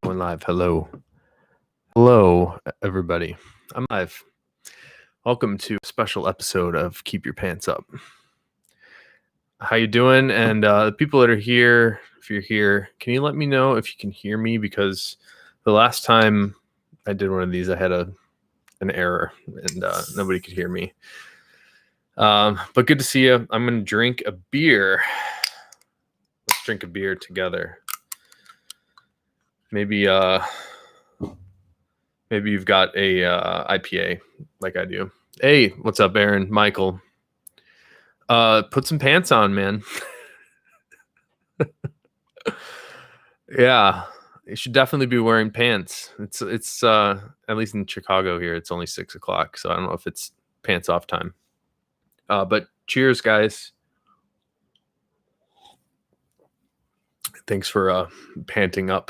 Going live. Hello. Hello, everybody. I'm live. Welcome to a special episode of Keep Your Pants Up. How you doing? And the people that are here, if you're here, can you let me know if you can hear me? Because the last time I did one of these, I had an error and nobody could hear me. But good to see you. I'm going to drink a beer. Let's drink a beer together. Maybe you've got a IPA like I do. Hey, what's up, Aaron? Michael. Put some pants on, man. Yeah, you should definitely be wearing pants. It's at least in Chicago here, it's only 6 o'clock, so I don't know if it's pants off time. But cheers, guys. Thanks for panting up.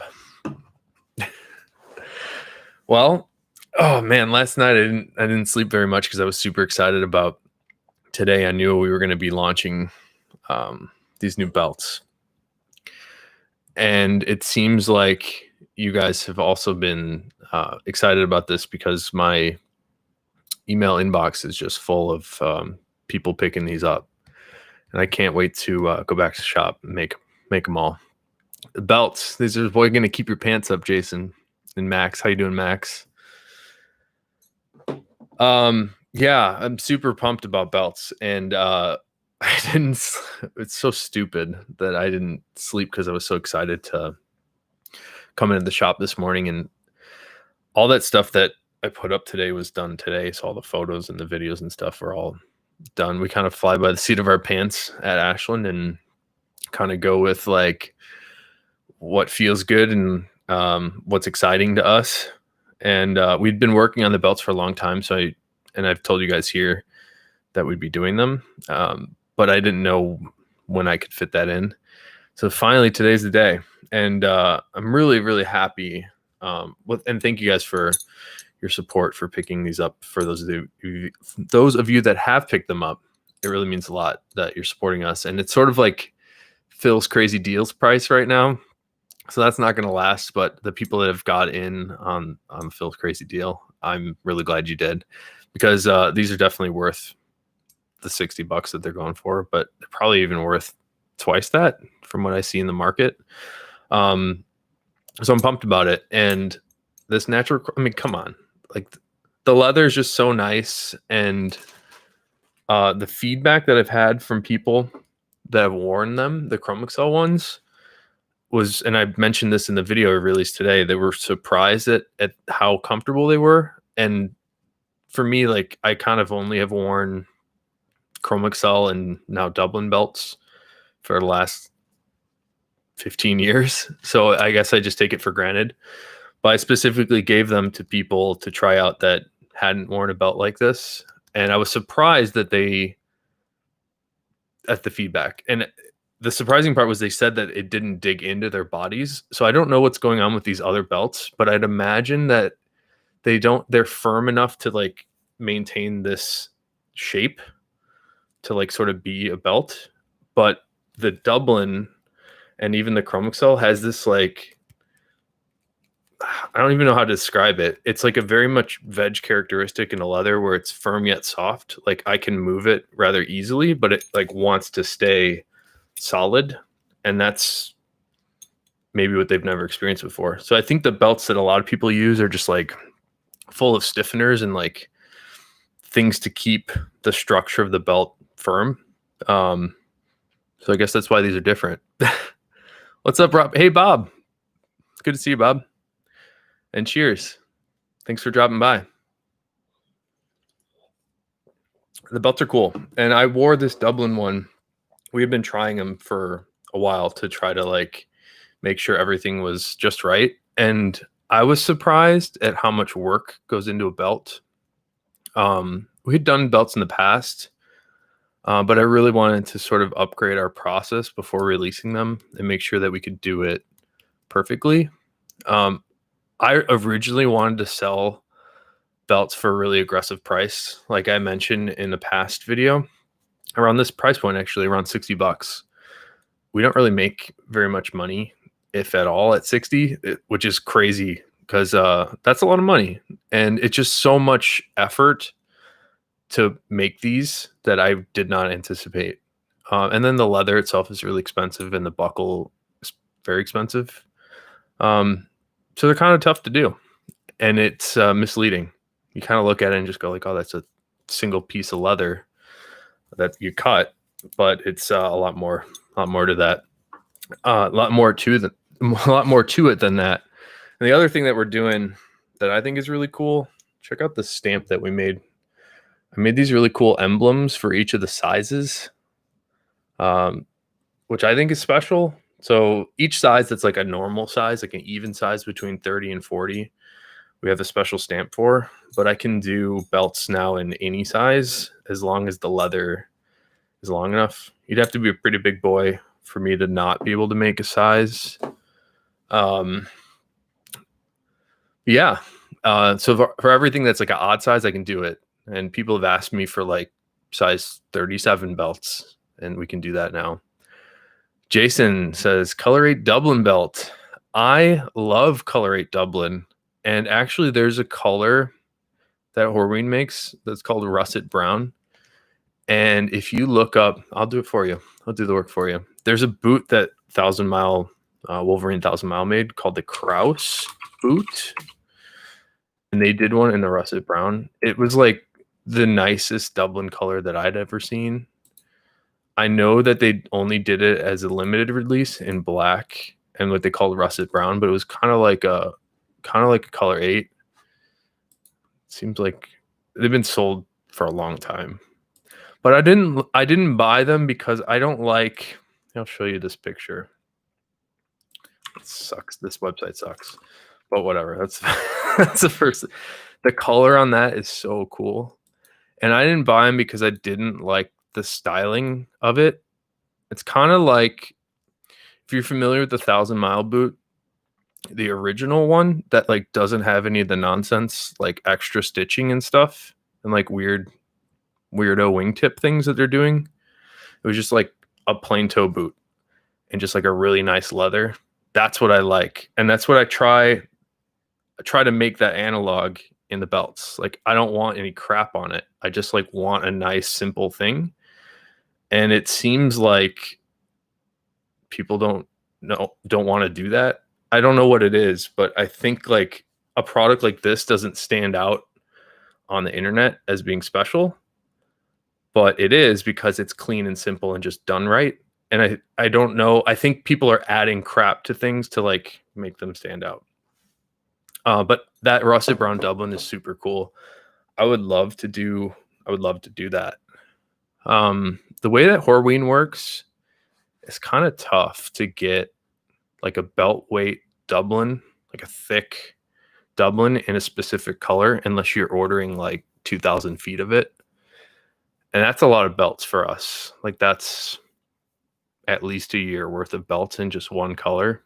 Well, oh man, last night I didn't sleep very much because I was super excited about today. I knew we were going to be launching these new belts, and it seems like you guys have also been excited about this because my email inbox is just full of people picking these up, and I can't wait to go back to the shop and make them all. The belts, these are going to keep your pants up, Jason and Max. How you doing, Max? Yeah, I'm super pumped about belts, and it's so stupid that I didn't sleep because I was so excited to come into the shop this morning, and all that stuff that I put up today was done today. So all the photos and the videos and stuff are all done. We kind of fly by the seat of our pants at Ashland and kind of go with like what feels good and what's exciting to us. And we'd been working on the belts for a long time. So I've told you guys here that we'd be doing them. But I didn't know when I could fit that in. So finally, today's the day. And I'm really, really happy. And thank you guys for your support for picking these up. For those of you that have picked them up, it really means a lot that you're supporting us. And it's sort of like Phil's crazy deals price right now. So that's not going to last. But the people that have got in on Phil's crazy deal, I'm really glad you did, because these are definitely worth the $60 that they're going for, but they're probably even worth twice that from what I see in the market. So I'm pumped about it. And this natural, I mean, come on, like the leather is just so nice. And the feedback that I've had from people that have worn them, the Chrome Excel ones, was, and I mentioned this in the video I released today, they were surprised at how comfortable they were. And for me, like I kind of only have worn Chrome Excel and now Dublin belts for the last 15 years. So I guess I just take it for granted. But I specifically gave them to people to try out that hadn't worn a belt like this. And I was surprised at the feedback. And the surprising part was they said that it didn't dig into their bodies. So I don't know what's going on with these other belts, but I'd imagine that they're firm enough to like maintain this shape to like sort of be a belt. But the Dublin and even the Chrome Excel has this like, I don't even know how to describe it. It's like a very much veg characteristic in a leather where it's firm yet soft. Like I can move it rather easily, but it like wants to stay solid. And that's maybe what they've never experienced before. So I think the belts that a lot of people use are just like full of stiffeners and like things to keep the structure of the belt firm. So I guess that's why these are different. What's up, Rob? Hey, Bob. Good to see you, Bob. And cheers. Thanks for dropping by. The belts are cool. And I wore this Dublin one. We've been trying them for a while to try to like make sure everything was just right. And I was surprised at how much work goes into a belt. We had done belts in the past, but I really wanted to sort of upgrade our process before releasing them and make sure that we could do it perfectly. I originally wanted to sell belts for a really aggressive price. Like I mentioned in the past video, around this price point, actually around $60. We don't really make very much money if at all, at 60, which is crazy because that's a lot of money, and it's just so much effort to make these that I did not anticipate. And then the leather itself is really expensive, and the buckle is very expensive. So they're kind of tough to do, and it's misleading. You kind of look at it and just go like, "Oh, that's a single piece of leather that you cut," but it's a lot more to that, a lot more to the, a lot more to it than that. And the other thing that we're doing that I think is really cool, check out the stamp that we made. I made these really cool emblems for each of the sizes, um, which I think is special. So each size that's like a normal size, like an even size between 30 and 40, we have a special stamp for. But I can do belts now in any size as long as the leather is long enough. You'd have to be a pretty big boy for me to not be able to make a size. Yeah. So for everything that's like an odd size, I can do it. And people have asked me for like size 37 belts, and we can do that now. Jason says Color 8 Dublin belt. I love Color 8 Dublin. And actually, there's a color that Horween makes that's called russet brown. And if you look up, I'll do it for you. I'll do the work for you. There's a boot that Wolverine 1000 Mile made called the Kraus boot. And they did one in the russet brown. It was like the nicest Dublin color that I'd ever seen. I know that they only did it as a limited release in black and what they called russet brown, but it was kind of like a Color 8. Seems like they've been sold for a long time. But I didn't buy them because I don't like, I'll show you this picture. It sucks. This website sucks. But whatever. That's the first. The color on that is so cool. And I didn't buy them because I didn't like the styling of it. It's kind of like, if you're familiar with the 1000 Mile boot, the original one that like doesn't have any of the nonsense, like extra stitching and stuff, and like weirdo wingtip things that they're doing. It was just like a plain toe boot and just like a really nice leather. That's what I like. And that's what I try to make that analog in the belts. Like, I don't want any crap on it. I just like want a nice, simple thing. And it seems like people don't want to do that. I don't know what it is, but I think like a product like this doesn't stand out on the internet as being special, but it is because it's clean and simple and just done right. And I don't know. I think people are adding crap to things to like make them stand out. But that russet brown Dublin is super cool. I would love to do that. The way that Horween works is kind of tough to get like a belt weight Dublin, like a thick Dublin in a specific color, unless you're ordering like 2,000 feet of it. And that's a lot of belts for us. Like, that's at least a year worth of belts in just one color.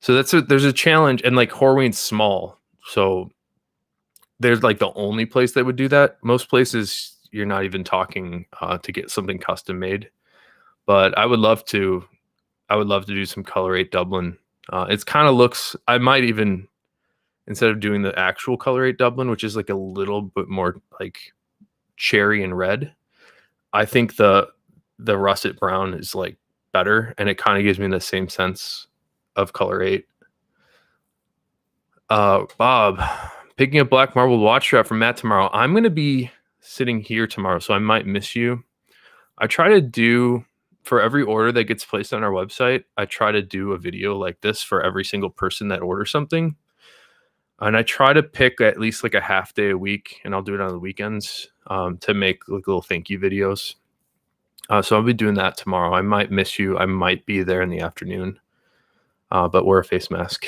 So there's a challenge. And like Horween's small. So there's like the only place that would do that. Most places you're not even talking to get something custom made. But I would love to do some Color 8 Dublin. It's kind of looks, I might even, instead of doing the actual Color 8 Dublin, which is like a little bit more like cherry and red, I think the russet brown is like better, and it kind of gives me the same sense of Color 8. Bob, picking a black marble watch strap from Matt tomorrow. I'm going to be sitting here tomorrow, so I might miss you. I try to do, for every order that gets placed on our website, I try to do a video like this for every single person that orders something. And I try to pick at least like a half day a week, and I'll do it on the weekends to make like little thank you videos. So I'll be doing that tomorrow. I might miss you. I might be there in the afternoon, but wear a face mask.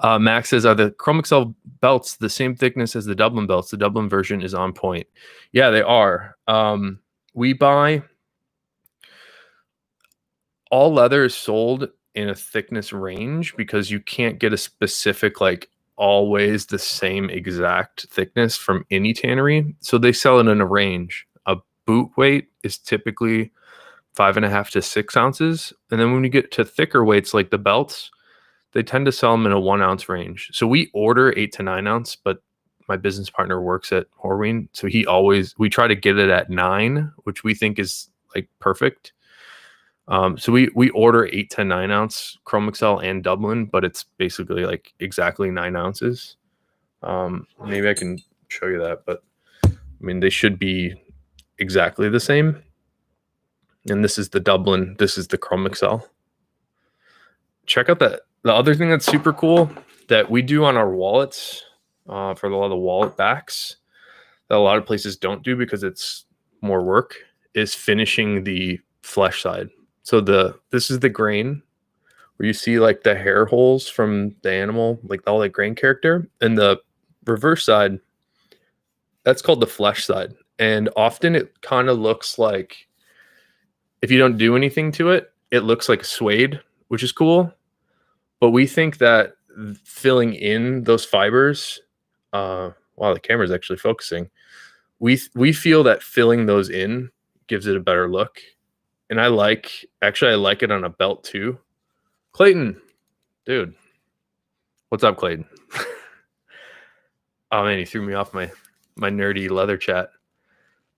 Max says, are the Chrome XL belts the same thickness as the Dublin belts? The Dublin version is on point. Yeah, they are. We buy, all leather is sold in a thickness range because you can't get a specific, like always the same exact thickness from any tannery. So they sell it in a range. A boot weight is typically 5.5 to 6 ounces. And then when you get to thicker weights like the belts, they tend to sell them in a 1 ounce range. So we order 8 to 9 ounce, but my business partner works at Horween. So we try to get it at 9, which we think is like perfect. So we order 8 to 9 ounce Chrome Excel and Dublin, but it's basically like exactly 9 ounces. Maybe I can show you that, but I mean, they should be exactly the same. And this is the Dublin, this is the Chrome Excel. Check out the other thing that's super cool that we do on our wallets, for a lot of the wallet backs that a lot of places don't do because it's more work, is finishing the flesh side. So this is the grain where you see like the hair holes from the animal, like all that grain character, and the reverse side, that's called the flesh side. And often it kind of looks like, if you don't do anything to it, it looks like suede, which is cool. But we think that filling in those fibers, wow, the camera's actually focusing. We feel that filling those in gives it a better look. And I like it on a belt too. Clayton, dude. What's up, Clayton? Oh man, he threw me off my nerdy leather chat.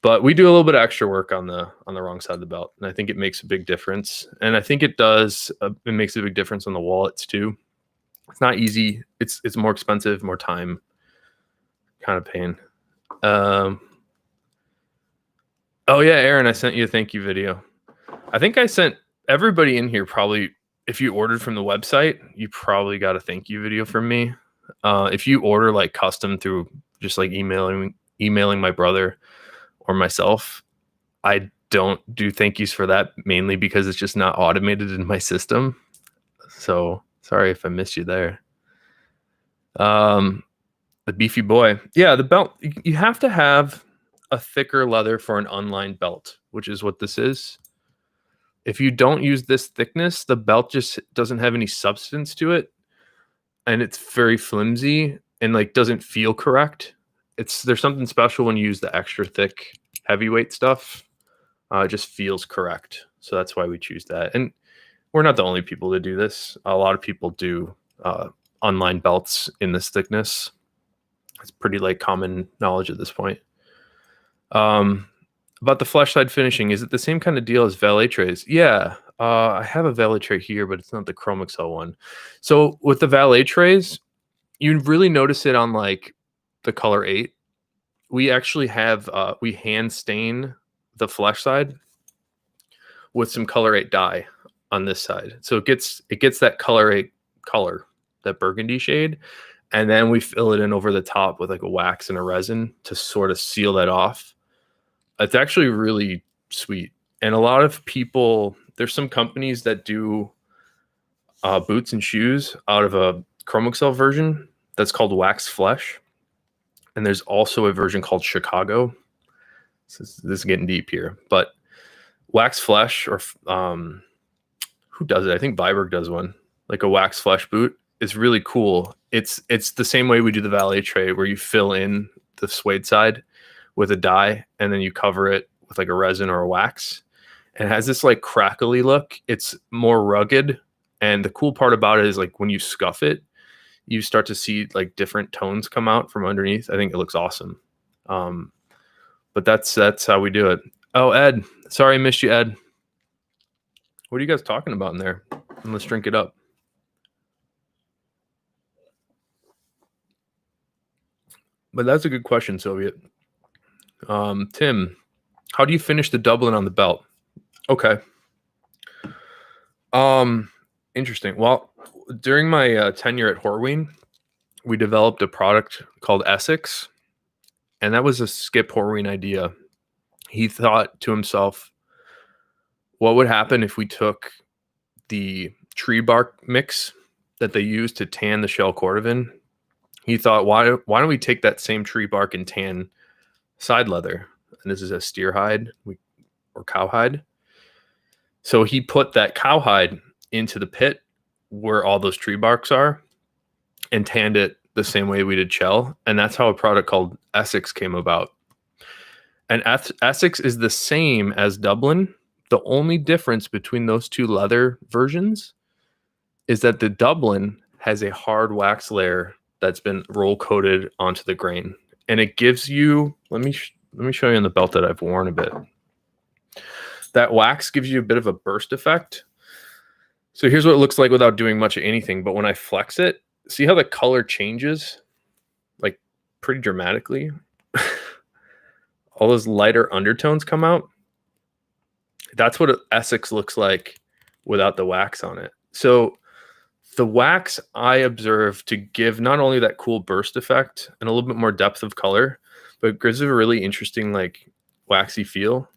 But we do a little bit of extra work on the wrong side of the belt, and I think it makes a big difference. And I think it does. It makes a big difference on the wallets too. It's not easy. It's more expensive, more time, kind of pain. Oh yeah, Aaron, I sent you a thank you video. I think I sent everybody in here probably. If you ordered from the website, you probably got a thank you video from me. If you order like custom through just like emailing my brother or myself, I don't do thank yous for that, mainly because it's just not automated in my system. So sorry if I missed you there. The beefy boy. Yeah, the belt, you have to have a thicker leather for an unlined belt, which is what this is. If you don't use this thickness, the belt just doesn't have any substance to it, and it's very flimsy and like doesn't feel correct. There's something special when you use the extra thick heavyweight stuff. It just feels correct. So that's why we choose that. And we're not the only people to do this. A lot of people do unlined belts in this thickness. It's pretty like common knowledge at this point. About the flesh side finishing, is it the same kind of deal as valet trays? Yeah, I have a valet tray here, but it's not the Chrome Excel one. So with the valet trays, you really notice it on like the color 8. We actually have we hand stain the flesh side with some color 8 dye on this side, so it gets that color 8 color, that burgundy shade, and then we fill it in over the top with like a wax and a resin to sort of seal that off. It's actually really sweet. And a lot of people, there's some companies that do boots and shoes out of a Chrome Excel version that's called Wax Flesh. And there's also a version called Chicago. This is getting deep here. But Wax Flesh, or who does it? I think Viberg does one, like a Wax Flesh boot. It's really cool. It's the same way we do the valet tray, where you fill in the suede side with a dye, and then you cover it with like a resin or a wax. And it has this like crackly look. It's more rugged. And the cool part about it is like when you scuff it, you start to see like different tones come out from underneath. I think it looks awesome. But that's how we do it. Oh, Ed. Sorry I missed you, Ed. What are you guys talking about in there? And let's drink it up. But that's a good question, Soviet. Tim, how do you finish the Dublin on the belt? Okay. Interesting. Well, during my tenure at Horween, we developed a product called Essex, and that was a Skip Horween idea. He thought to himself, what would happen if we took the tree bark mix that they use to tan the shell Cordovan? He thought, why don't we take that same tree bark and tan side leather? And this is a steer hide or cow hide. So he put that cow hide into the pit where all those tree barks are and tanned it the same way we did shell. And that's how a product called Essex came about. And Essex is the same as Dublin. The only difference between those two leather versions is that the Dublin has a hard wax layer that's been roll coated onto the grain, and it gives you. Let me show you on the belt that I've worn a bit. That wax gives you a bit of a burst effect. So here's what it looks like without doing much of anything. But when I flex it, see how the color changes, like pretty dramatically. All those lighter undertones come out. That's what Essex looks like without the wax on it. So the wax I observe to give not only that cool burst effect and a little bit more depth of color, but it gives it a really interesting, like, waxy feel.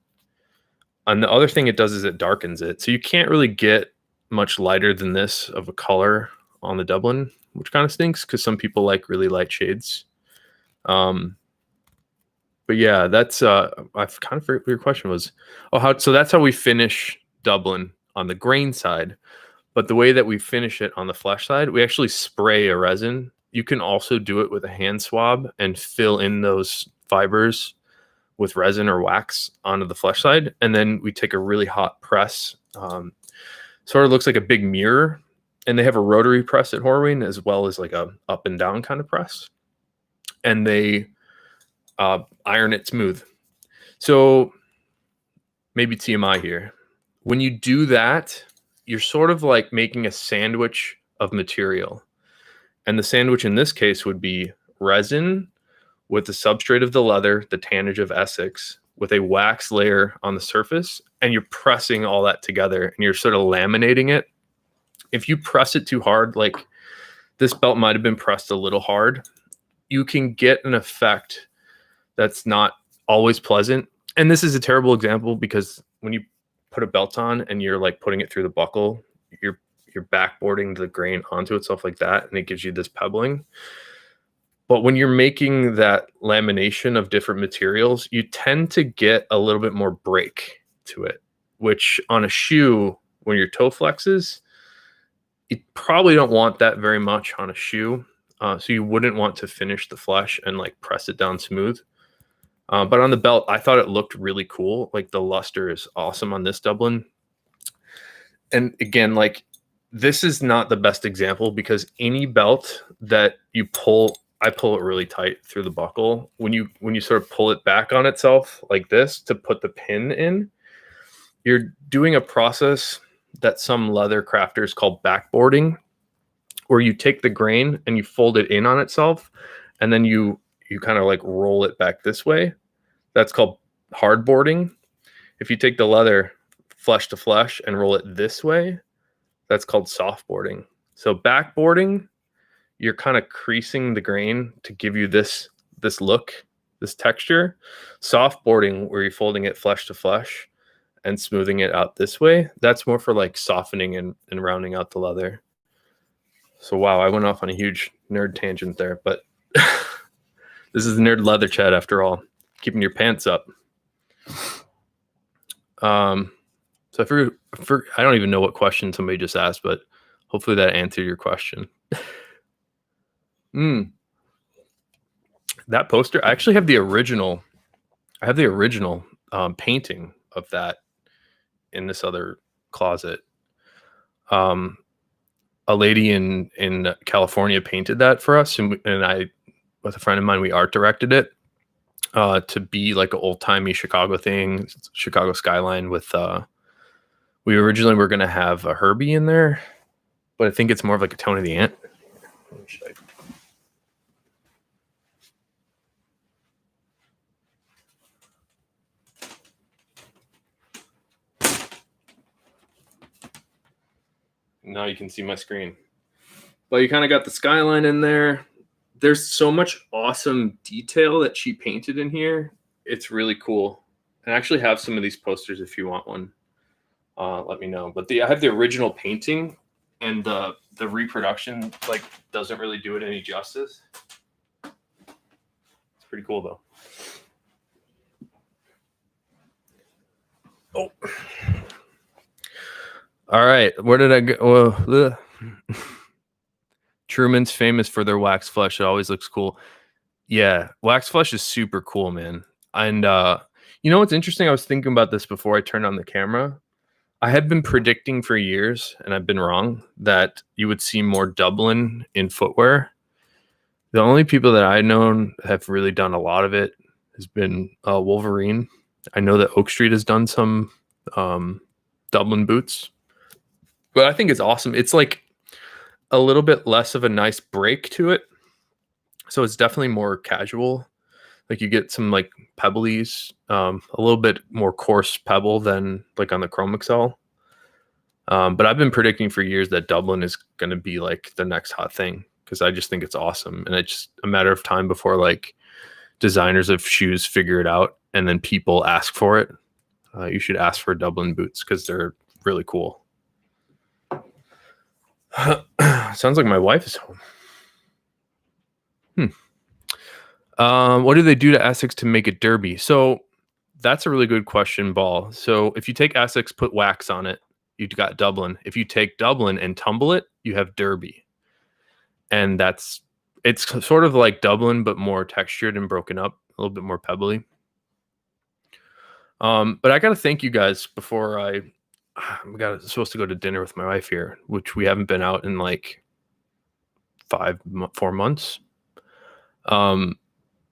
And the other thing it does is it darkens it. So you can't really get much lighter than this of a color on the Dublin, which kind of stinks because some people like really light shades. But yeah, that's I've kind of forgot what your question was. So that's how we finish Dublin on the grain side. But the way that we finish it on the flesh side, we actually spray a resin. You can also do it with a hand swab and fill in those fibers with resin or wax onto the flesh side. And then we take a really hot press. Sort of looks like a big mirror. And they have a rotary press at Horween as well as like a up and down kind of press. And they iron it smooth. So maybe TMI here. When you do that, you're sort of like making a sandwich of material. And the sandwich in this case would be resin with the substrate of the leather, the tannage of Essex, with a wax layer on the surface. And you're pressing all that together and you're sort of laminating it. If you press it too hard, like this belt might have been pressed a little hard, you can get an effect that's not always pleasant. And this is a terrible example because when you put a belt on and you're like putting it through the buckle, you're backboarding the grain onto itself like that, and it gives you this pebbling. But when you're making that lamination of different materials, you tend to get a little bit more break to it, which on a shoe, when your toe flexes, you probably don't want that very much on a shoe. So you wouldn't want to finish the flesh and like press it down smooth. But on the belt, I thought it looked really cool. Like the luster is awesome on this Dublin. And again, like this is not the best example because any belt that you pull, I pull it really tight through the buckle. When you sort of pull it back on itself like this to put the pin in, you're doing a process that some leather crafters call backboarding, where you take the grain and you fold it in on itself, and then you kind of like roll it back this way. That's called hardboarding. If you take the leather flesh to flesh and roll it this way, that's called softboarding. So backboarding, you're kind of creasing the grain to give you this look, this texture. Softboarding, where you're folding it flesh to flesh and smoothing it out this way, that's more for like softening and rounding out the leather. So wow, I went off on a huge nerd tangent there, but this is the Nerd Leather Chat after all. Keeping your pants up. So I don't even know what question somebody just asked, but hopefully that answered your question. That poster, I actually have the original. I have the original painting of that in this other closet. A lady in California painted that for us, and I, with a friend of mine, we art directed it to be like an old-timey Chicago thing, Chicago skyline with we originally were going to have a Herbie in there, but I think it's more of like a Tony the Ant. Now you can see my screen. But you kind of got the skyline in there. There's so much awesome detail that she painted in here. It's really cool. And I actually have some of these posters if you want one. Let me know. But I have the original painting, and the reproduction like doesn't really do it any justice. It's pretty cool though. Oh. All right, where did I go? Well, Truman's famous for their wax flesh. It always looks cool. Yeah, wax flesh is super cool, man. And you know what's interesting? I was thinking about this before I turned on the camera. I have been predicting for years, and I've been wrong, that you would see more Dublin in footwear. The only people that I've known have really done a lot of it has been Wolverine. I know that Oak Street has done some Dublin boots, but I think it's awesome. It's like a little bit less of a nice break to it, so it's definitely more casual. Like you get some like pebblies, a little bit more coarse pebble than like on the Chrome Excel. But I've been predicting for years that Dublin is going to be like the next hot thing because I just think it's awesome, and it's just a matter of time before like designers of shoes figure it out, and then people ask for it. You should ask for Dublin boots because they're really cool. Sounds like my wife is home. What do they do to Essex to make it derby? So that's a really good question, Ball. So if you take Essex, put wax on it, you've got Dublin. If you take Dublin and tumble it, you have derby. And it's sort of like Dublin, but more textured and broken up, a little bit more pebbly. But I got to thank you guys before I'm supposed to go to dinner with my wife here, which we haven't been out in like 4 months.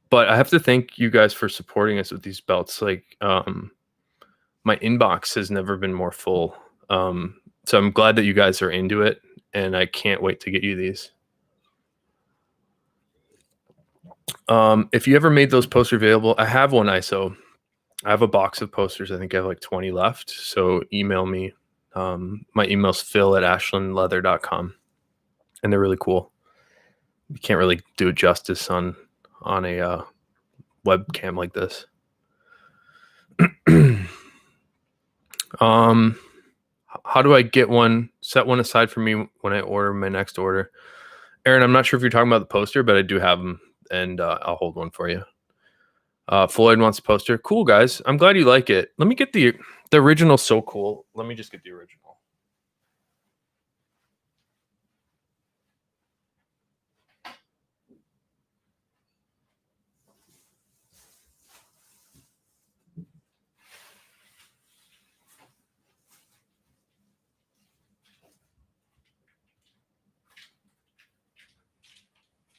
But I have to thank you guys for supporting us with these belts. Like, my inbox has never been more full. So I'm glad that you guys are into it, and I can't wait to get you these. If you ever made those posters available, I have one ISO. I have a box of posters. I think I have like 20 left. So email me. My email's phil@ashlandleather.com, and they're really cool. You can't really do it justice on a webcam like this. How do I get one? Set one aside for me when I order my next order. Aaron, I'm not sure if you're talking about the poster, but I do have them, and I'll hold one for you. Floyd wants a poster. Cool, guys. I'm glad you like it. Let me get the original. So cool. Let me just get the original.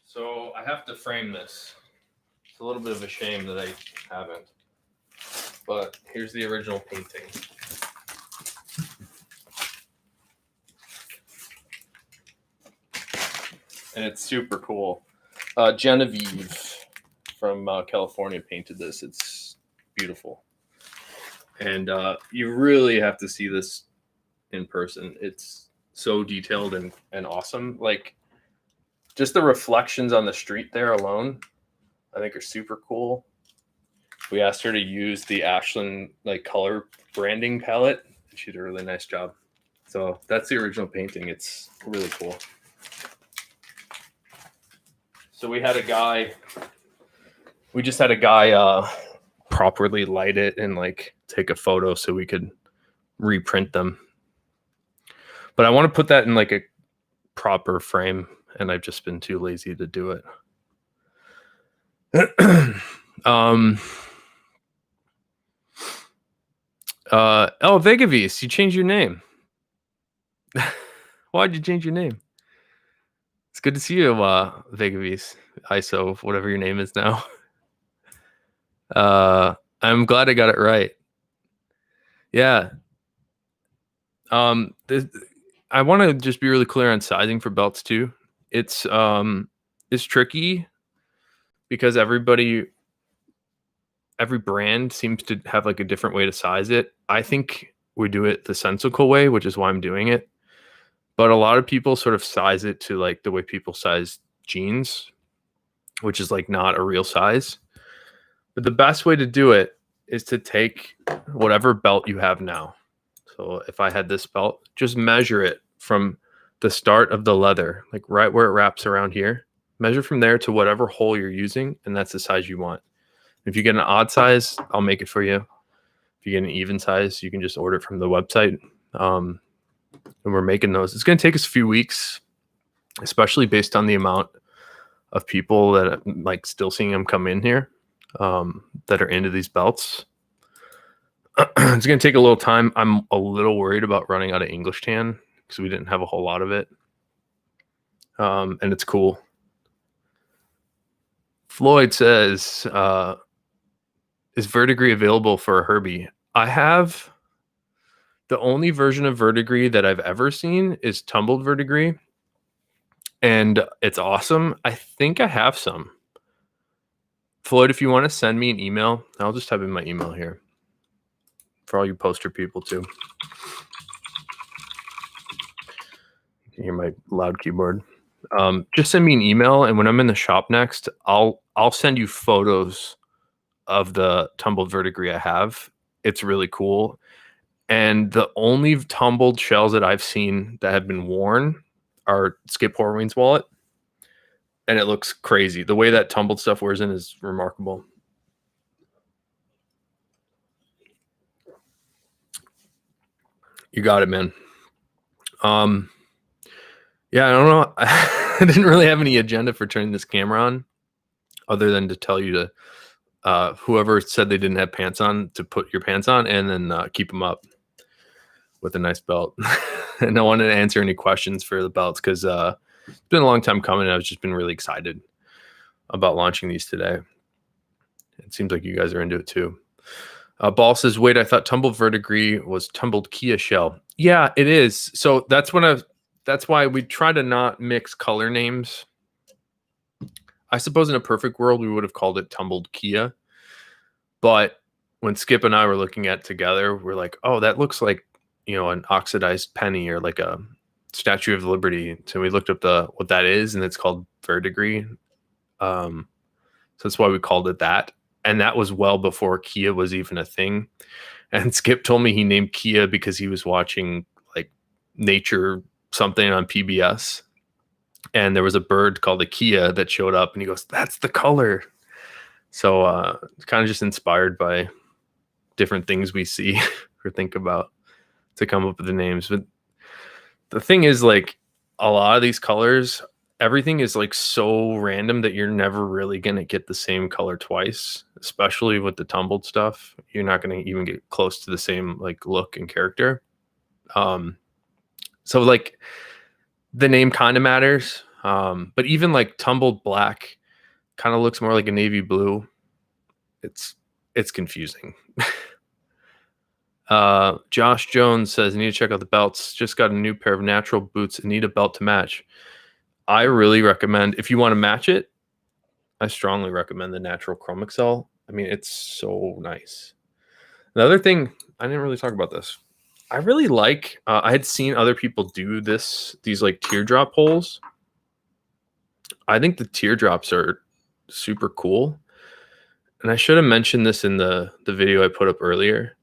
So I have to frame this. It's a little bit of a shame that I haven't. But here's the original painting. And it's super cool. Genevieve from California painted this. It's beautiful. And you really have to see this in person. It's so detailed and awesome. Like, just the reflections on the street there alone, I think are super cool. We asked her to use the Ashland like color branding palette. She did a really nice job. So that's the original painting. It's really cool. So we just had a guy properly light it and like take a photo so we could reprint them. But I want to put that in like a proper frame, and I've just been too lazy to do it. Vegavis, you changed your name. Why'd you change your name? It's good to see you, Vegavis, ISO, whatever your name is now. I'm glad I got it right. Yeah. I want to just be really clear on sizing for belts too. It's tricky because every brand seems to have like a different way to size it. I think we do it the sensical way, which is why I'm doing it. But a lot of people sort of size it to like the way people size jeans, which is like not a real size. But the best way to do it is to take whatever belt you have now. So if I had this belt, just measure it from the start of the leather, like right where it wraps around here. Measure from there to whatever hole you're using, and that's the size you want. If you get an odd size, I'll make it for you. If you get an even size, you can just order it from the website. And we're making those. It's going to take us a few weeks, especially based on the amount of people that like still seeing them come in here that are into these belts. It's going to take a little time. I'm a little worried about running out of English tan because we didn't have a whole lot of it. And it's cool. Floyd says, is verdigris available for a Herbie? I have the only version of verdigris that I've ever seen is tumbled verdigris, and it's awesome. I think I have some. Floyd, if you want to send me an email, I'll just type in my email here for all you poster people too. You can hear my loud keyboard. Just send me an email, and when I'm in the shop next, I'll send you photos of the tumbled verdigris I have. It's really cool. And the only tumbled shells that I've seen that have been worn are Skip Horween's wallet. And it looks crazy. The way that tumbled stuff wears in is remarkable. You got it, man. Yeah, I don't know. I didn't really have any agenda for turning this camera on other than to tell you to whoever said they didn't have pants on to put your pants on and then keep them up with a nice belt. And I wanted to answer any questions for the belts because it's been a long time coming. I've just been really excited about launching these today. It seems like you guys are into it too. Ball says, wait, I thought tumbled verdigris was tumbled Kia shell. Yeah, it is. So that's why we try to not mix color names. I suppose in a perfect world, we would have called it tumbled Kia. But when Skip and I were looking at it together, we're like, oh, that looks like, an oxidized penny or like a Statue of Liberty. So we looked up what that is, and it's called verdigris. So that's why we called it that. And that was well before Kia was even a thing. And Skip told me he named Kia because he was watching like nature something on PBS. And there was a bird called a Kia that showed up, and he goes, that's the color. So it's kind of just inspired by different things we see or think about to come up with the names. But the thing is, like, a lot of these colors, everything is like so random that you're never really going to get the same color twice, especially with the tumbled stuff. You're not going to even get close to the same like look and character. So like the name kind of matters. But even like tumbled black kind of looks more like a navy blue. It's confusing. Josh Jones says, I need to check out the belts. Just got a new pair of natural boots and need a belt to match. I really recommend, if you want to match it, I strongly recommend the natural Chrome Excel. I mean, it's so nice. Another thing, I didn't really talk about this. I really like, I had seen other people do these like teardrop holes. I think the teardrops are super cool. And I should have mentioned this in the video I put up earlier.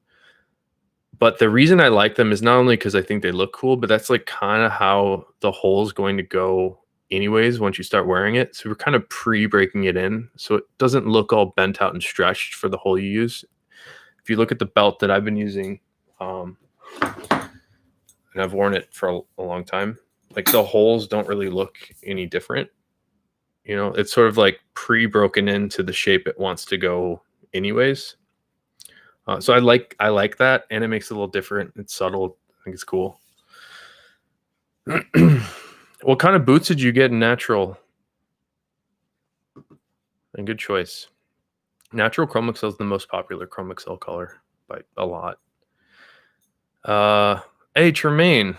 But the reason I like them is not only because I think they look cool, but that's like kind of how the hole is going to go anyways once you start wearing it. So we're kind of pre-breaking it in so it doesn't look all bent out and stretched for the hole you use. If you look at the belt that I've been using, and I've worn it for a long time, like the holes don't really look any different. It's sort of like pre-broken into the shape it wants to go anyways. So I like that, and it makes it a little different. It's subtle. I think it's cool. What kind of boots did you get in natural? And good choice. Natural Chrome Excel is the most popular Chrome Excel color by a lot. Hey, Tremaine.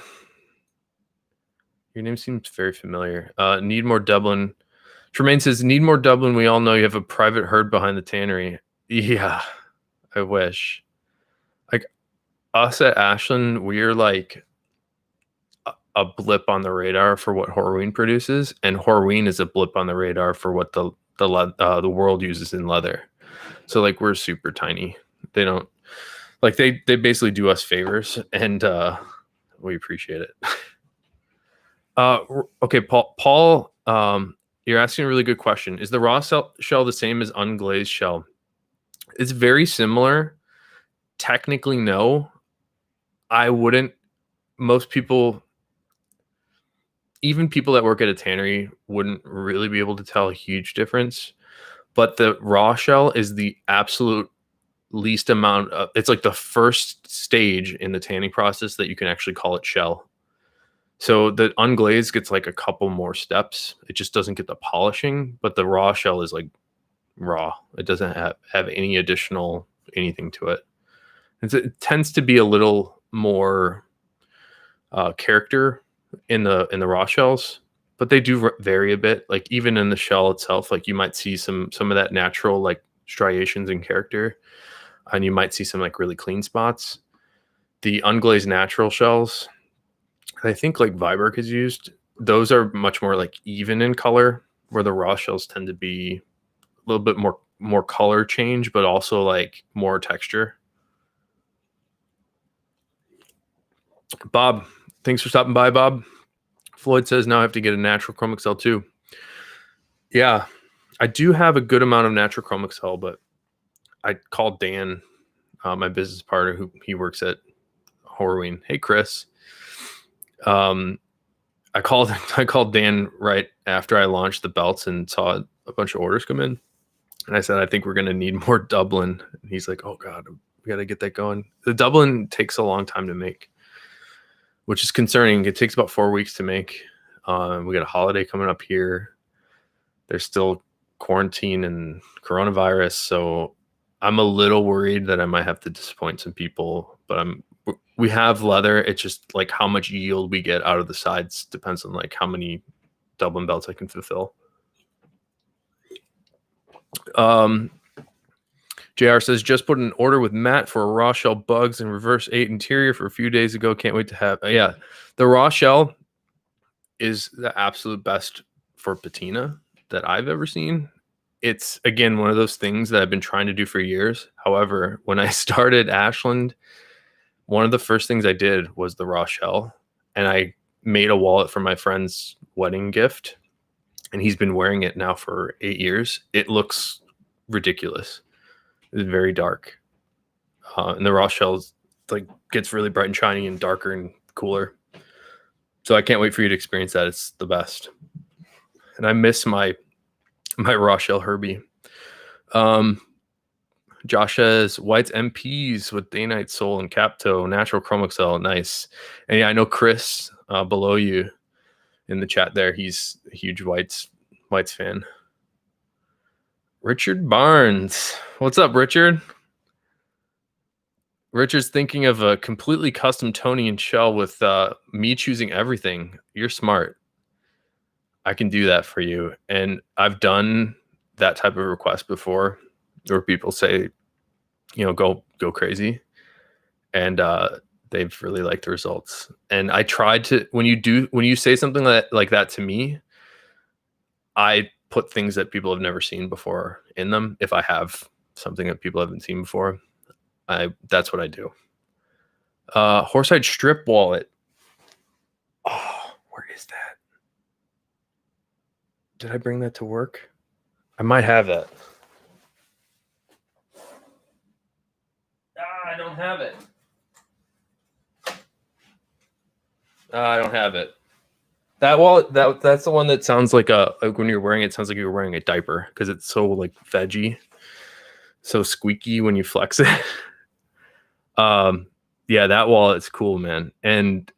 Your name seems very familiar. Need more Dublin. Tremaine says, need more Dublin. We all know you have a private herd behind the tannery. Yeah, I wish. Like us at Ashland, we're like a blip on the radar for what Horween produces, and Horween is a blip on the radar for what the world uses in leather. So like we're super tiny. They don't like they basically do us favors, and we appreciate it. Okay, Paul, you're asking a really good question. Is the raw shell the same as unglazed shell? It's very similar. Technically, no. I wouldn't. Most people, even people that work at a tannery, wouldn't really be able to tell a huge difference. But the raw shell is the absolute least amount of, it's like the first stage in the tanning process that you can actually call it shell. So the unglazed gets like a couple more steps. It just doesn't get the polishing, but the raw shell is like raw. It doesn't have any additional anything to it. It tends to be a little more character in the raw shells, but they do vary a bit. Like even in the shell itself, like you might see some of that natural like striations in character, and you might see some like really clean spots. The unglazed natural shells, I think like Viberg is used. Those are much more like even in color, where the raw shells tend to be a little bit more color change, but also like more texture. Bob, thanks for stopping by, Bob. Floyd says now I have to get a natural Chrome Excel too. Yeah, I do have a good amount of natural Chrome Excel, but I called Dan, my business partner, who he works at Horween. Hey, Chris. I called Dan right after I launched the belts and saw a bunch of orders come in, and I said I think we're going to need more Dublin. And he's like, "Oh God, we got to get that going." The Dublin takes a long time to make, which is concerning. It takes about 4 weeks to make. We got a holiday coming up here. There's still quarantine and coronavirus, so I'm a little worried that I might have to disappoint some people. But we have leather. It's just like how much yield we get out of the sides depends on like how many Dublin belts I can fulfill. JR says, just put an order with Matt for a raw shell bugs and reverse 8 interior for a few days ago. Can't wait to have. Yeah, the raw shell is the absolute best for patina that I've ever seen. It's, again, one of those things that I've been trying to do for years. However, when I started Ashland, one of the first things I did was the raw shell, and I made a wallet for my friend's wedding gift, and he's been wearing it now for 8 years. It looks ridiculous. It's very dark, and the raw shells like gets really bright and shiny and darker and cooler. So I can't wait for you to experience that. It's the best. And I miss my raw shell Herbie. Josh says whites MPs with day night soul and capto natural chrome excel. Nice. And yeah, I know Chris below you in the chat there. He's a huge whites fan. Richard Barnes. What's up, Richard? Richard's thinking of a completely custom Tony and shell with me choosing everything. You're smart. I can do that for you. And I've done that type of request before where people say, you know, go crazy. And they've really liked the results. And I tried to, when you say something like that to me, I put things that people have never seen before in them. If I have something that people haven't seen before, that's what I do. Horsehide strip wallet. Oh, where is that? Did I bring that to work? I might have that. I don't have it. I don't have it. That wallet, that's the one that sounds like when you're wearing it, sounds like you're wearing a diaper because it's so like veggie, so squeaky when you flex it. Yeah, that wallet's cool, man. And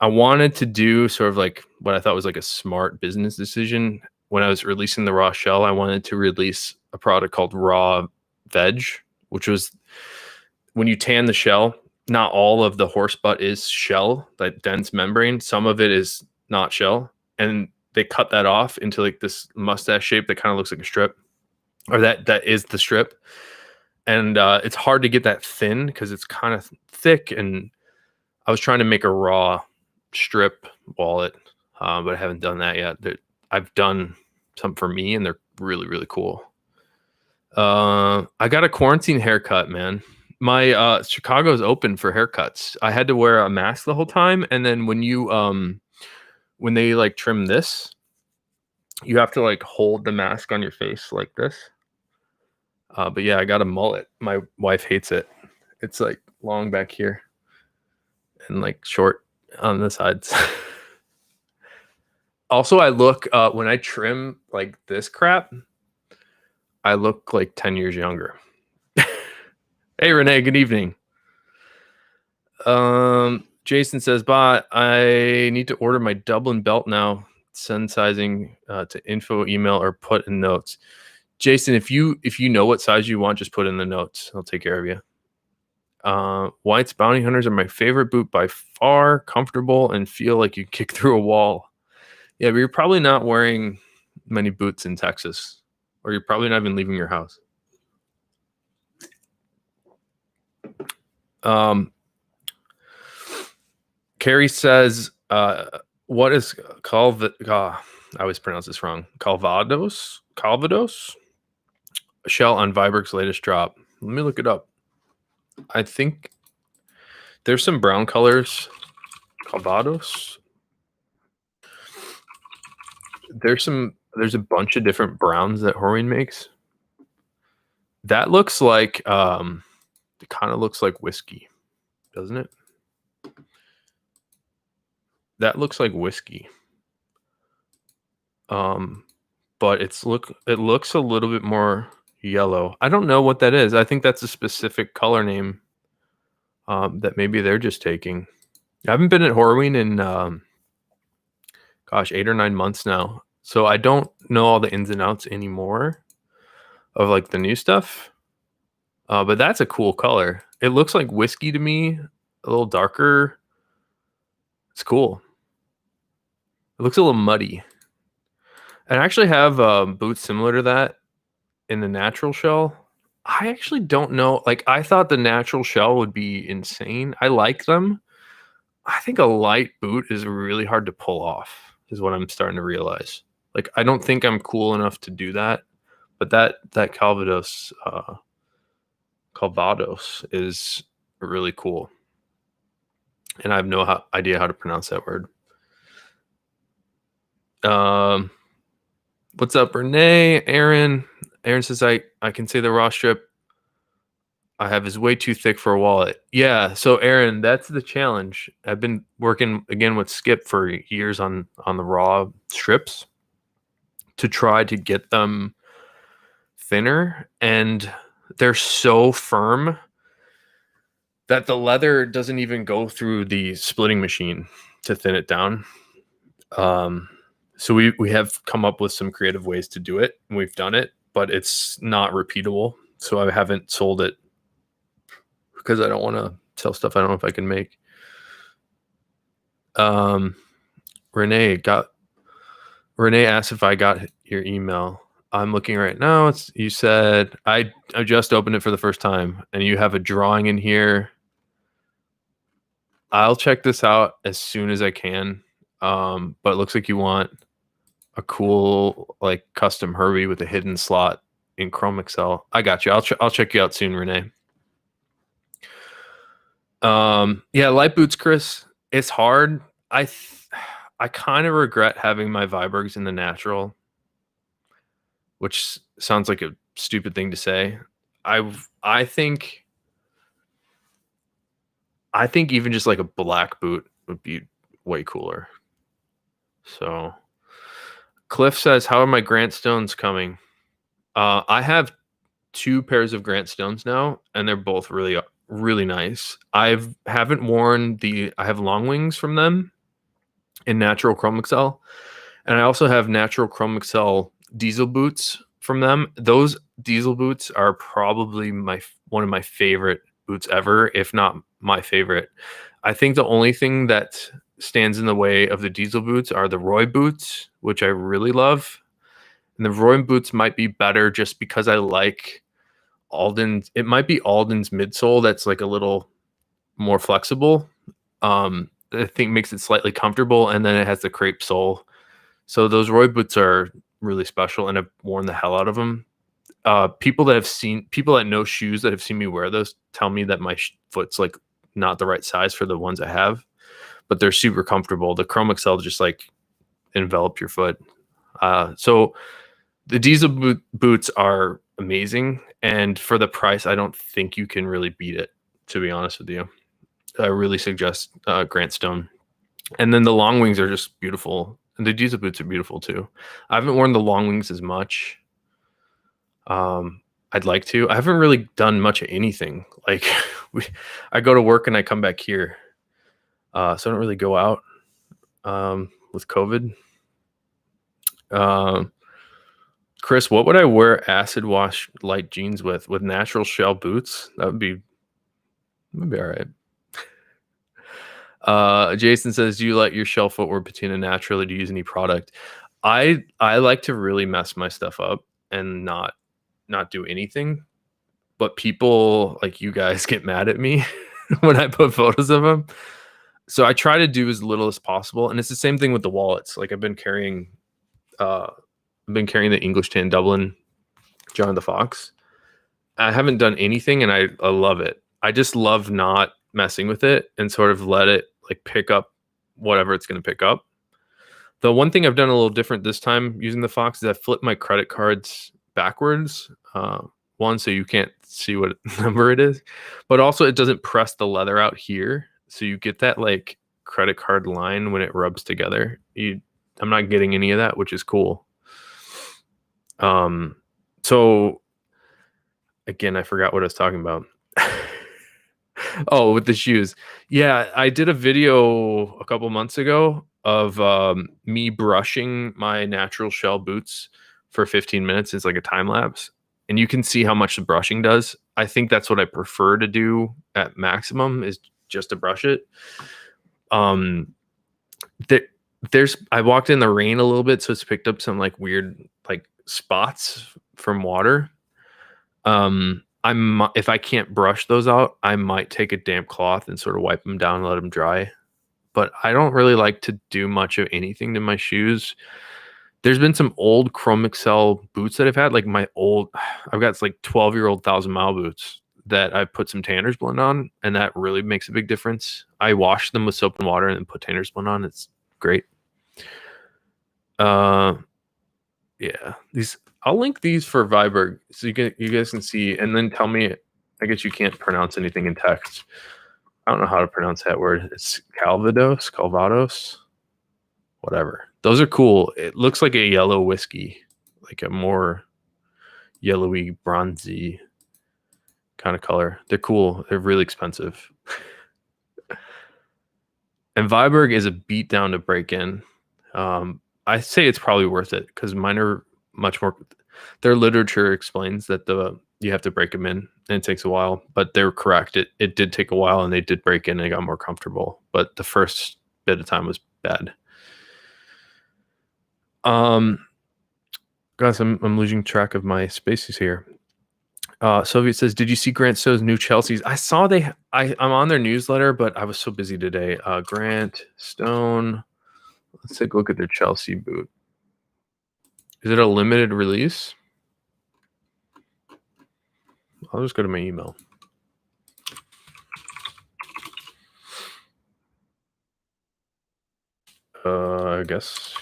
I wanted to do sort of like what I thought was like a smart business decision. When I was releasing the raw shell, I wanted to release a product called Raw Veg, which was when you tan the shell, not all of the horse butt is shell, that dense membrane. Some of it is not shell. And they cut that off into like this mustache shape that kind of looks like a strip, or that is the strip. And it's hard to get that thin because it's kind of thick. And I was trying to make a raw strip wallet, but I haven't done that yet. I've done some for me, and they're really, really cool. I got a quarantine haircut, man. My Chicago's open for haircuts. I had to wear a mask the whole time, and then when they like trim this, you have to like hold the mask on your face like this. But yeah, I got a mullet. My wife hates it. It's like long back here and like short on the sides. Also, I look when I trim like this crap, I look like 10 years younger. Hey, Renee. Good evening. Jason says, "Bot, I need to order my Dublin belt now. Send sizing to info email or put in notes." Jason, if you know what size you want, just put in the notes. I'll take care of you. White's Bounty Hunters are my favorite boot by far. Comfortable and feel like you kick through a wall. Yeah, but you're probably not wearing many boots in Texas, or you're probably not even leaving your house. Um, Carrie says, "What is I always pronounce this wrong. Calvados shell on Viberg's latest drop. Let me look it up. I think there's some brown colors. Calvados. There's a bunch of different browns that Horween makes. That looks like it kind of looks like whiskey, doesn't it? That looks like whiskey. But it looks a little bit more yellow. I don't know what that is. I think that's a specific color name that maybe they're just taking. I haven't been at Horween in 8 or 9 months now, so I don't know all the ins and outs anymore of like the new stuff. But that's a cool color. It looks like whiskey to me, a little darker. It's cool. It looks a little muddy. And I actually have boots similar to that in the natural shell. I actually don't know. Like, I thought the natural shell would be insane. I like them. I think a light boot is really hard to pull off, is what I'm starting to realize. Like, I don't think I'm cool enough to do that. But that Calvados is really cool. And I have no idea how to pronounce that word. What's up, Renee? Aaron says, I can say the raw strip I have is way too thick for a wallet. Yeah, so Aaron, that's the challenge. I've been working again with Skip for years on the raw strips to try to get them thinner, and they're so firm that the leather doesn't even go through the splitting machine to thin it down. So we have come up with some creative ways to do it, and we've done it, but it's not repeatable. So I haven't sold it because I don't want to sell stuff I don't know if I can make. Renee asked if I got your email. I'm looking right now. You said I just opened it for the first time, and you have a drawing in here. I'll check this out as soon as I can. But it looks like you want a cool like custom Herbie with a hidden slot in Chrome Excel. I got you. I'll check you out soon, Renee. Yeah, light boots, Chris. It's hard. I kind of regret having my Vibergs in the natural, which sounds like a stupid thing to say. I think even just like a black boot would be way cooler. So Cliff says, "How are my Grant Stones coming?" I have 2 pairs of Grant Stones now, and they're both really really nice. I haven't worn I have long wings from them in natural Chrome Excel, and I also have natural Chrome Excel diesel boots from them. Those diesel boots are probably one of my favorite boots ever, if not my favorite. I think the only thing that stands in the way of the diesel boots are the Roy boots, which I really love. And the Roy boots might be better just because I like Alden's. It might be Alden's midsole that's like a little more flexible. I think makes it slightly comfortable, and then it has the crepe sole. So those Roy boots are really special, and I've worn the hell out of them. People that know shoes that have seen me wear those tell me that my foot's like not the right size for the ones I have, but they're super comfortable. The Chrome Excel just like envelop your foot. So the diesel boots are amazing, and for the price, I don't think you can really beat it, to be honest with you. I really suggest Grant Stone. And then the long wings are just beautiful, and the diesel boots are beautiful too. I haven't worn the long wings as much. I I'd like to. I haven't really done much of anything. Like I go to work and I come back here. So I don't really go out with COVID. Um, Chris, what would I wear acid wash light jeans with? With natural shell boots? That'd be all right. Jason says, "Do you let your shell footwear patina naturally to use any product?" I like to really mess my stuff up and not do anything. But people like you guys get mad at me when I put photos of them. So I try to do as little as possible, and it's the same thing with the wallets. Like I've been carrying the English tan Dublin John the Fox. I haven't done anything, and I love it. I just love not messing with it and sort of let it like pick up whatever it's going to pick up. The one thing I've done a little different this time using the Fox is I flipped my credit cards backwards. One, so you can't see what number it is, but also it doesn't press the leather out here, so you get that like credit card line when it rubs together. I'm not getting any of that, which is cool. So again, I forgot what I was talking about. Oh, with the shoes. Yeah, I did a video a couple months ago of me brushing my natural shell boots for 15 minutes. It's like a time lapse. And you can see how much the brushing does. I think that's what I prefer to do at maximum is just to brush it. I walked in the rain a little bit, so it's picked up some like weird like spots from water. If I can't brush those out, I might take a damp cloth and sort of wipe them down and let them dry. But I don't really like to do much of anything to my shoes. There's been some old Chrome Excel boots that I've had, like I've got like 12-year-old 1,000-mile boots that I put some Tanner's Blend on, and that really makes a big difference. I wash them with soap and water and then put Tanner's Blend on. It's great. Yeah, I'll link these for Viberg so you guys can see, and then tell me. I guess you can't pronounce anything in text. I don't know how to pronounce that word. It's Calvados, whatever. Those are cool. It looks like a yellow whiskey, like a more yellowy, bronzy kind of color. They're cool. They're really expensive. And Viberg is a beatdown to break in. I say it's probably worth it because mine are much more. Their literature explains that you have to break them in, and it takes a while. But they're correct. It did take a while, and they did break in, and they got more comfortable. But the first bit of time was bad. Guys, I'm losing track of my spaces here. Soviet says, "Did you see Grant Stowe's new Chelsea's?" I saw I'm on their newsletter, but I was so busy today. Grant Stone. Let's take a look at their Chelsea boot. Is it a limited release? I'll just go to my email. I guess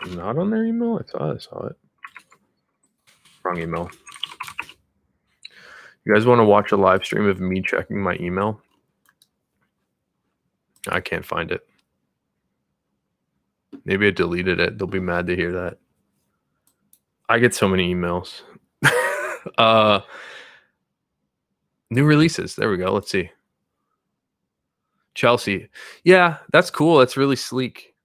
I'm not on their email. I saw it. Wrong email. You guys want to watch a live stream of me checking my email? I can't find it. Maybe I deleted it. They'll be mad to hear that. I get so many emails. New releases. There we go. Let's see. Chelsea. Yeah, that's cool. That's really sleek.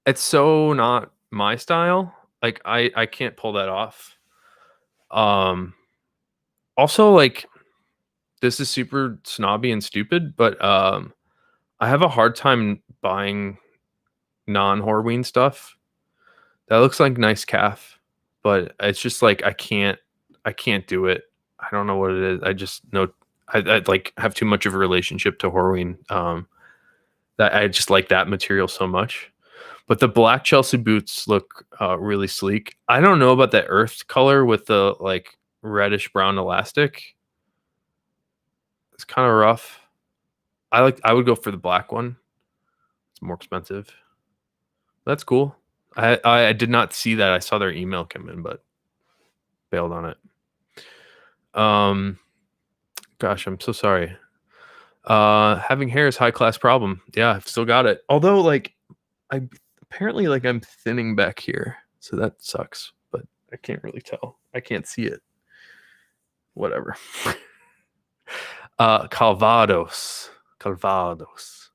It's so not my style. Like I can't pull that off. Also, like, this is super snobby and stupid, but I have a hard time buying non-Horween stuff. That looks like nice calf, but it's just like I can't do it. I don't know what it is. I just know I like have too much of a relationship to Horween. That I just like that material so much. But the black Chelsea boots look really sleek. I don't know about that earth color with the like reddish brown elastic. It's kind of rough. I would go for the black one. It's more expensive. That's cool. I did not see that. I saw their email come in, but bailed on it. Gosh, I'm so sorry. Having hair is high class problem. Yeah, I've still got it. Although, like, I'm thinning back here, so that sucks. But I can't really tell. I can't see it. Whatever. Calvados. Calvados.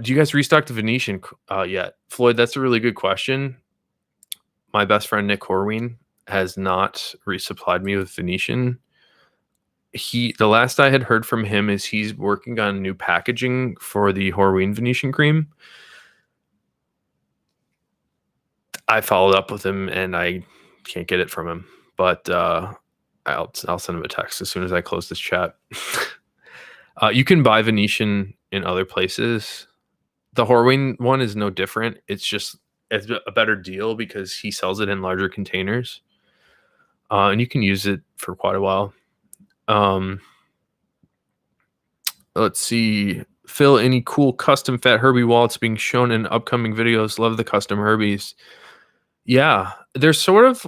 Do you guys restock the Venetian yet? Floyd, that's a really good question. My best friend Nick Horween has not resupplied me with Venetian. The last I had heard from him is he's working on new packaging for the Horween Venetian cream. I followed up with him and I can't get it from him, but I'll send him a text as soon as I close this chat. You can buy Venetian in other places. The Horween one is no different. It's a better deal because he sells it in larger containers, and you can use it for quite a while. Let's see. Phil, any cool custom Fat Herbie wallets being shown in upcoming videos? Love the custom Herbies. Yeah, there's sort of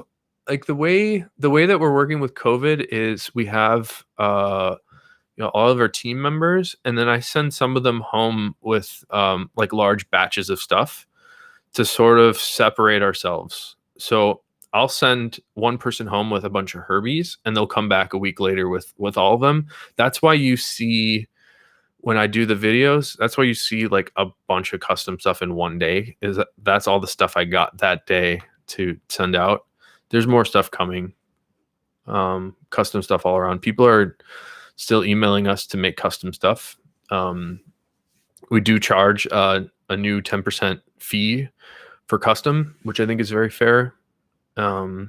like the way that we're working with COVID is we have all of our team members, and then I send some of them home with like large batches of stuff to sort of separate ourselves. So I'll send one person home with a bunch of Herbies, and they'll come back a week later with all of them. That's why you see when I do the videos, that's why you see like a bunch of custom stuff in one day. That's all the stuff I got that day to send out. There's more stuff coming, custom stuff all around. People are still emailing us to make custom stuff. We do charge a new 10% fee for custom, which I think is very fair. But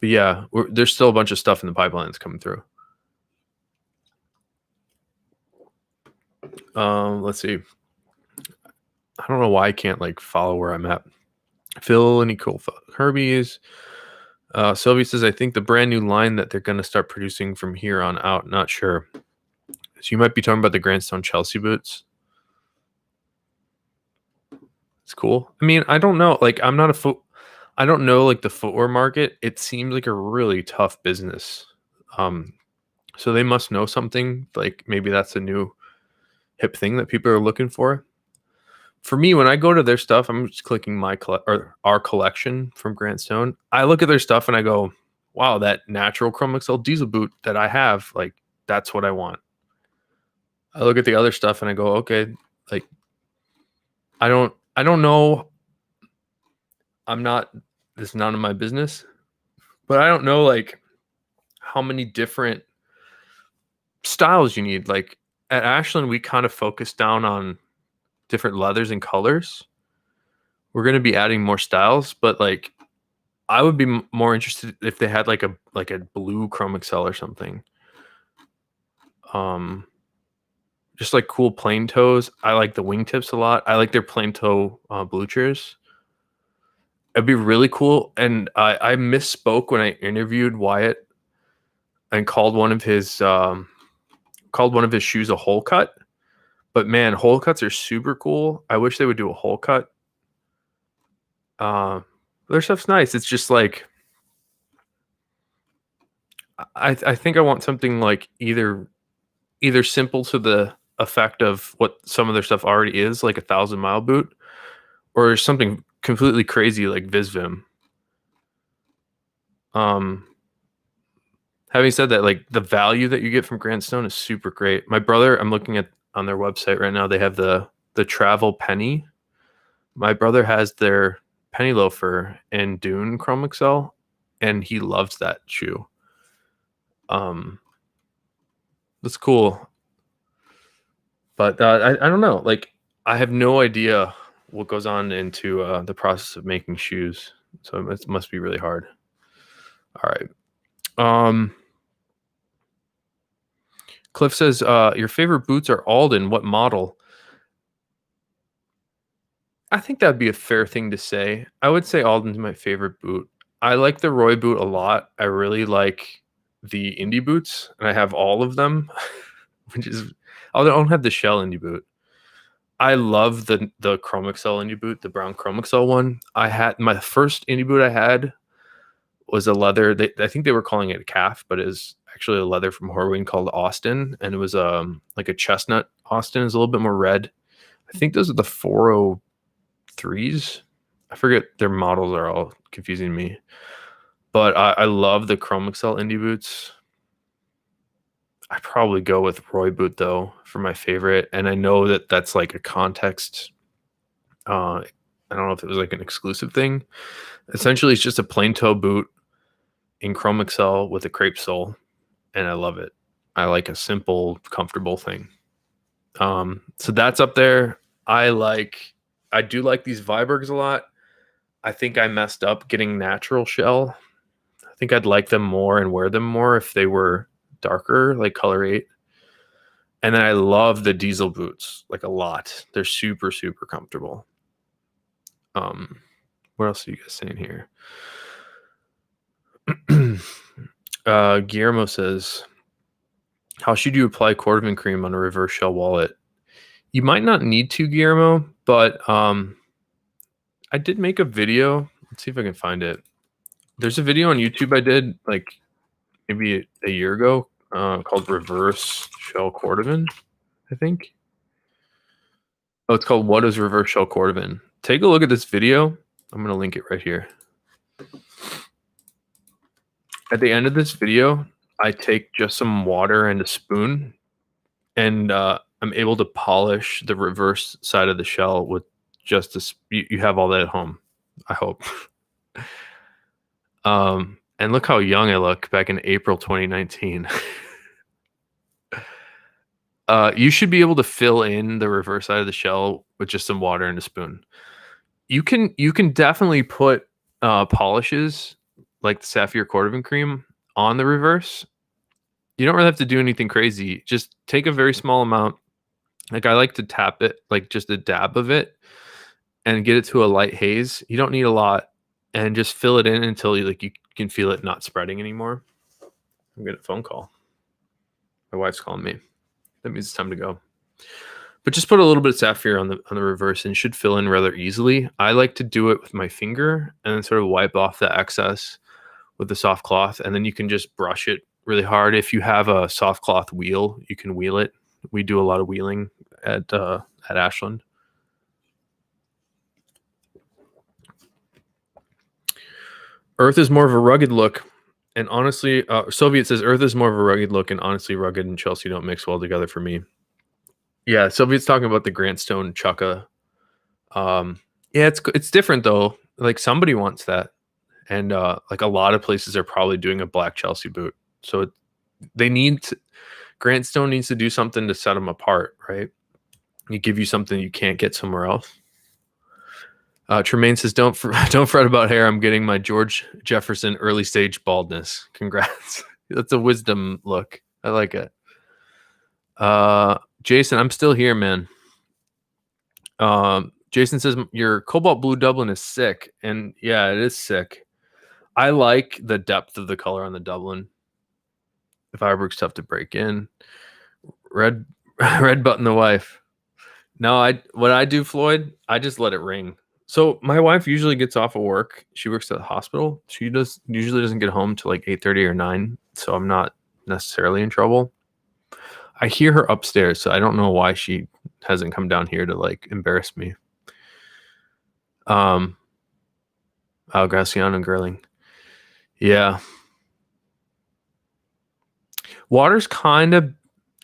yeah, there's still a bunch of stuff in the pipeline that's coming through. Let's see. I don't know why I can't like follow where I'm at. Phil, any cool Herbies? Sylvie says, I think the brand new line that they're going to start producing from here on out. Not sure. So you might be talking about the Grandstone Chelsea boots. It's cool. I mean, I don't know. Like, I don't know like the footwear market. It seems like a really tough business. So they must know something. Like maybe that's a new hip thing that people are looking for. For me, when I go to their stuff, I'm just clicking our collection from Grandstone. I look at their stuff and I go, wow, that natural Chrome XL diesel boot that I have, like that's what I want. I look at the other stuff and I go, okay, like I don't know. This is none of my business, but I don't know like how many different styles you need. Like at Ashland, we kind of focus down on different leathers and colors. We're going to be adding more styles, but like I would be more interested if they had like a blue Chrome XL or something. Just like cool plain toes. I like the wingtips a lot. I like their plain toe bluchers. It'd be really cool. And I misspoke when I interviewed Wyatt and called one of his shoes a hole cut. But man, hole cuts are super cool. I wish they would do a hole cut. Their stuff's nice. It's just like I think I want something like either simple to the effect of what some of their stuff already is, like a 1,000-mile boot, or something completely crazy like Visvim. Having said that, like the value that you get from Grandstone is super great. My brother, I'm looking at on their website right now, they have the travel penny. My brother has their penny loafer in Dune Chrome XL, and he loves that shoe. That's cool. But I don't know. Like I have no idea what goes on into the process of making shoes. So it must be really hard. All right. Cliff says, your favorite boots are Alden. What model? I think that'd be a fair thing to say. I would say Alden's my favorite boot. I like the Roy boot a lot. I really like the indie boots, and I have all of them, which is I don't have the shell indie boot. I love the Chrome XL indie boot, the brown Chrome XL one. I had my first indie boot I had was a leather. I think they were calling it a calf, but it was actually a leather from Horween called Austin, and it was like a chestnut. Austin is a little bit more red. I think those are the 403s. I forget, their models are all confusing me. But I love the Chrome XL indie boots. I probably go with Roy Boot though for my favorite, and I know that that's like a context. I don't know if it was like an exclusive thing. Essentially, it's just a plain toe boot in Chrome Excel with a crepe sole, and I love it. I like a simple, comfortable thing. So that's up there. I do like these Vibergs a lot. I think I messed up getting natural shell. I think I'd like them more and wear them more if they were darker, like color 8. And then I love the diesel boots like a lot. They're super, super comfortable. What else are you guys saying here? Guillermo says, how should you apply Cordovan cream on a reverse shell wallet? You might not need to, Guillermo, but I did make a video. Let's see if I can find it. There's a video on YouTube I did like maybe a year ago called Reverse Shell Cordovan, I think. Oh, it's called What is Reverse Shell Cordovan? Take a look at this video. I'm going to link it right here. At the end of this video, I take just some water and a spoon, and I'm able to polish the reverse side of the shell with just this. You have all that at home, I hope. And look how young I look back in April 2019. You should be able to fill in the reverse side of the shell with just some water and a spoon. You can definitely put polishes like the Sapphire Cordovan cream on the reverse. You don't really have to do anything crazy. Just take a very small amount. Like I like to tap it, like just a dab of it, and get it to a light haze. You don't need a lot, and just fill it in until you can feel it not spreading anymore. I'm getting a phone call. My wife's calling me. That means it's time to go. But just put a little bit of Sapphire on the reverse and should fill in rather easily. I like to do it with my finger and then sort of wipe off the excess with the soft cloth, and then you can just brush it really hard. If you have a soft cloth wheel, you can wheel it. We do a lot of wheeling at Ashland. Earth is more of a rugged look, and honestly, Soviet says Earth is more of a rugged look, and honestly, rugged and Chelsea don't mix well together for me. Yeah, Soviet's talking about the Grantstone Chukka. Yeah, it's different though. Like somebody wants that, and like a lot of places are probably doing a black Chelsea boot. So Grantstone needs to do something to set them apart, right? You give you something you can't get somewhere else. Tremaine says, don't fret about hair. I'm getting my George Jefferson early stage baldness. Congrats. That's a wisdom look. I like it. Jason, I'm still here, man. Jason says your cobalt blue Dublin is sick, and yeah, it is sick. I like the depth of the color on the Dublin. The Fireberg's tough to break in. Red button the wife. No, what I do, Floyd, I just let it ring. So my wife usually gets off of work. She works at the hospital. She usually doesn't get home till like 8:30 or 9. So I'm not necessarily in trouble. I hear her upstairs, so I don't know why she hasn't come down here to like embarrass me. Graciano Girling. Yeah. Water's kind of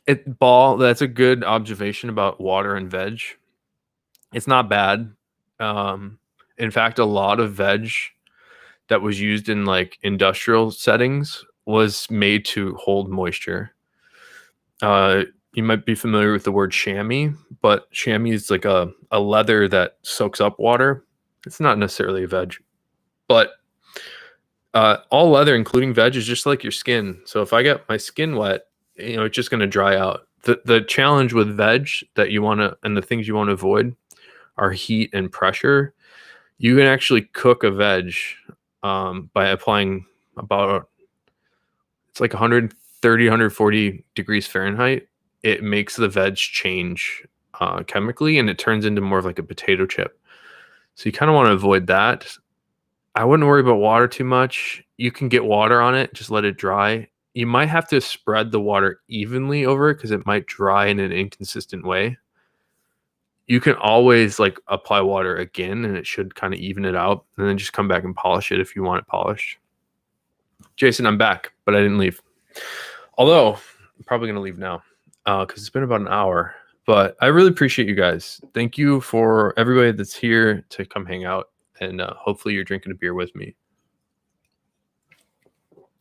that's a good observation about water and veg. It's not bad. In fact, a lot of veg that was used in like industrial settings was made to hold moisture. You might be familiar with the word chamois, but chamois is like a leather that soaks up water. It's not necessarily a veg, but all leather, including veg, is just like your skin. So if I get my skin wet, it's just going to dry out. The challenge with veg that you want to, and the things you want to avoid are heat and pressure. You can actually cook a veg by applying it's like 130, 140 degrees Fahrenheit. It makes the veg change chemically, and it turns into more of like a potato chip. So you kind of want to avoid that. I wouldn't worry about water too much. You can get water on it, just let it dry. You might have to spread the water evenly over it because it might dry in an inconsistent way. You can always like apply water again, and it should kind of even it out, and then just come back and polish it if you want it polished. Jason, I'm back, but I didn't leave. Although I'm probably going to leave now because it's been about an hour. But I really appreciate you guys. Thank you for everybody that's here to come hang out. And hopefully you're drinking a beer with me.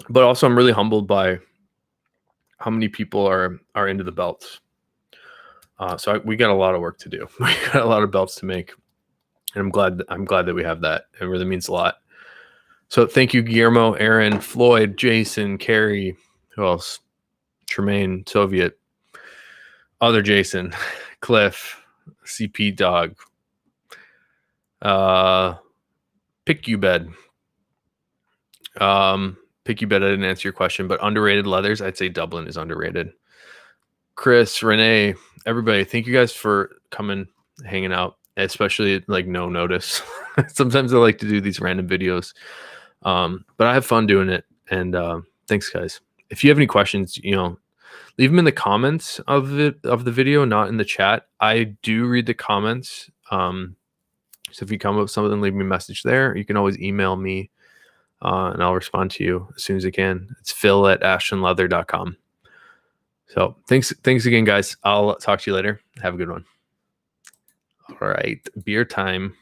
But also, I'm really humbled by how many people are into the belts. We got a lot of work to do. We got a lot of belts to make. And I'm glad that we have that. It really means a lot. So thank you, Guillermo, Aaron, Floyd, Jason, Carrie, who else? Tremaine, Soviet, other Jason, Cliff, CP Dog, Pick You Bed. Pick You Bed, I didn't answer your question, but underrated leathers, I'd say Dublin is underrated. Chris, Renee, everybody, thank you guys for coming, hanging out, especially like no notice. Sometimes I like to do these random videos. But I have fun doing it. And thanks, guys. If you have any questions, leave them in the comments of the video, not in the chat. I do read the comments. So if you come up with something, leave me a message there. You can always email me and I'll respond to you as soon as I can. It's phil@ashtonleather.com. So thanks again, guys. I'll talk to you later. Have a good one. All right, beer time.